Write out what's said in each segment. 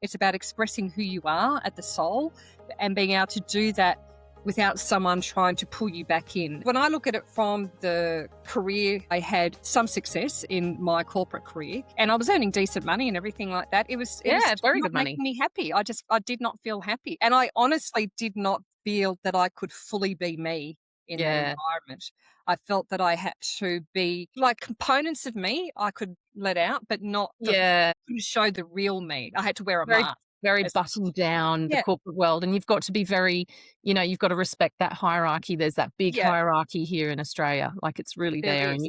It's about expressing who you are at the soul and being able to do that without someone trying to pull you back in. When I look at it from the career, I had some success in my corporate career and I was earning decent money and everything like that. It was very not good money. making me happy. I did not feel happy. And I honestly did not feel that I could fully be me in that Yeah. environment. I felt that I had to be like components of me I could let out, but not Yeah. couldn't show the real me. I had to wear a Very, mask. very As buttoned down, the Yeah, corporate world, and you've got to be very, you've got to respect that hierarchy. There's that big yeah, hierarchy here in Australia, like it's really there there, and is.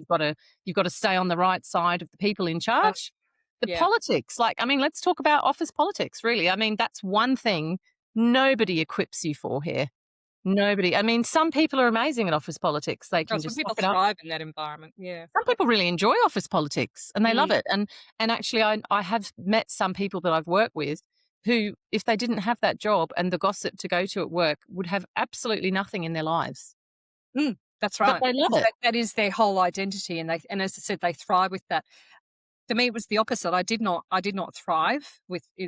you've got to stay on the right side of the people in Uh, charge. The yeah. politics, like, I mean, let's talk about office politics, really. I mean, that's one thing nobody equips you for here. Nobody. I mean, some people are amazing at office politics. They Oh, can some just people suck it up. thrive in that environment. Yeah. Some people really enjoy office politics and they love Mm. it. And actually, I have met some people that I've worked with who, if they didn't have that job and the gossip to go to at work, would have absolutely nothing in their lives. That's But right. they love Because it. that is their whole identity, and as I said, they thrive with that. For me, it was the opposite. I did not thrive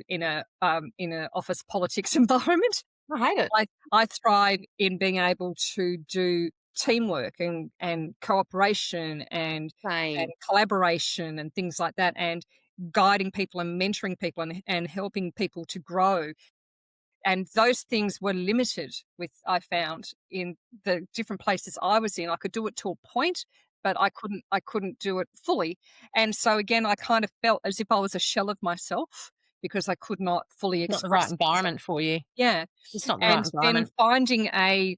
in a office politics environment. I hate it. I thrive in being able to do teamwork and cooperation and Same. collaboration and things like that, and guiding people and mentoring people and helping people to grow. And those things were limited with, I found, in the different places I was in. I could do it to a point, but I couldn't do it fully. And so again, I kind of felt as if I was a shell of myself because I could not fully Not the right express myself. environment for you. Yeah. It's not the right And then environment. finding I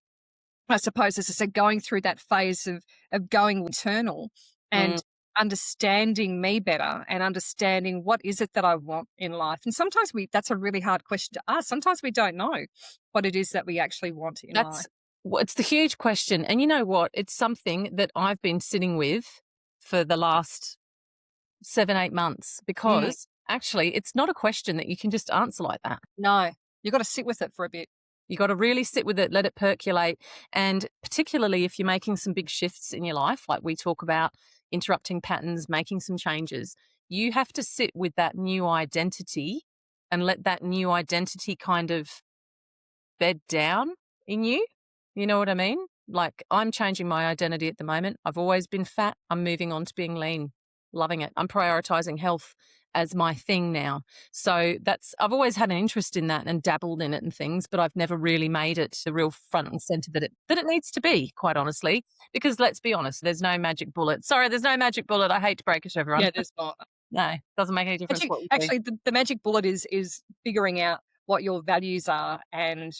suppose, as I said, going through that phase of going internal Mm, and understanding me better and understanding what is it that I want in life. And sometimes that's a really hard question to ask. Sometimes we don't know what it is that we actually want in life. that's it's the huge question. And you know what? It's something that I've been sitting with for the last 7, 8 months Mm, because actually it's not a question that you can just answer like that. no, you've got to sit with it for a bit. You got to really sit with it, let it percolate. And particularly if you're making some big shifts in your life, like we talk about interrupting patterns, making some changes, you have to sit with that new identity and let that new identity kind of bed down in you. You know what I mean? Like I'm changing my identity at the moment. I've always been fat. I'm moving on to being lean, loving it. I'm prioritizing health as my thing now. So I've always had an interest in that and dabbled in it and things, but I've never really made it the real front and center that it needs to be, quite honestly. Because let's be honest, there's no magic bullet. Sorry, there's no magic bullet. I hate to break it to everyone. Yeah, there's not. No, doesn't make any difference what we do. Actually, the magic bullet is figuring out what your values are and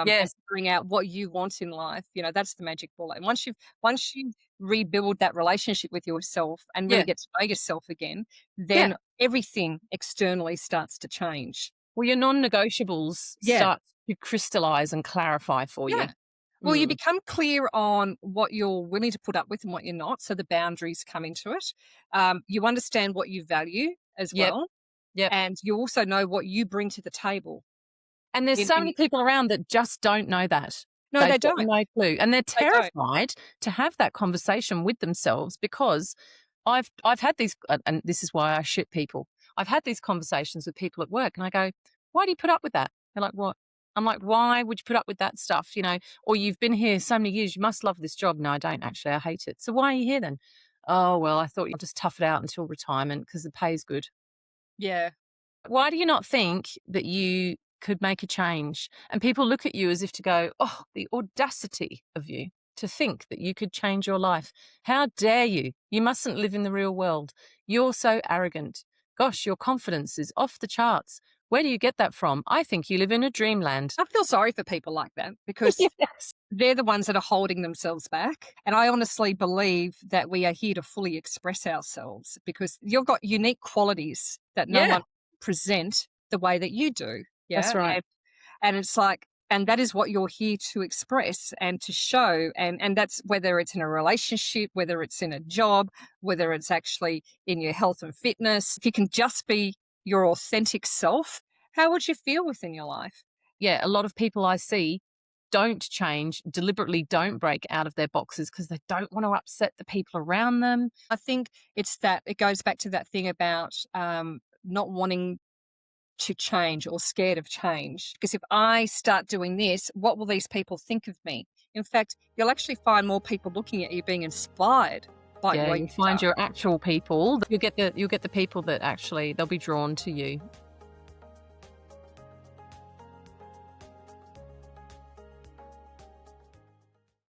Yes. figuring out what you want in life. That's the magic bullet. And once you rebuild that relationship with yourself and really Yeah. get to know yourself again, Yeah. then everything externally starts to change. Well, your non-negotiables Yeah. start to crystallize and clarify for you. Yeah. Well, you Mm. become clear on what you're willing to put up with and what you're not. So the boundaries come into it. You understand what you value as Yep. well. Yep. And you also know what you bring to the table. And there's In, so in many people around that just don't know that. No, they They've got don't. no clue. And they're They don't. terrified to have that conversation with themselves because I've had these and this is why I shit people. I've had these conversations with people at work and I go, "Why do you put up with that?" They're like, "What?" I'm like, "Why would you put up with that stuff? Or you've been here so many years, you must love this job." "No, I don't actually. I hate it." "So why are you here then?" "Oh, well, I thought you'd just tough it out until retirement because the pay's good." Yeah. Why do you not think that you could make a change? And people look at you as if to go, "Oh, the audacity of you to think that you could change your life. How dare you? You mustn't live in the real world. You're so arrogant. Gosh, your confidence is off the charts. Where do you get that from? I think you live in a dreamland." I feel sorry for people like that because Yes. they're the ones that are holding themselves back. And I honestly believe that we are here to fully express ourselves because you've got unique qualities that no Yeah, one present the way that you do. that's Yeah. right. And it's like, and that is what you're here to express and to show. And that's whether it's in a relationship, whether it's in a job, whether it's actually in your health and fitness. If you can just be your authentic self, how would you feel within your life? Yeah, a lot of people I see don't change, deliberately don't break out of their boxes because they don't want to upset the people around them. I think it goes back to that thing about not wanting to change or scared of change. Because if I start doing this, what will these people think of me? In fact, you'll actually find more people looking at you being inspired by Yeah, what you'll you've find done. your actual people. You'll get the people that actually they'll be drawn to you.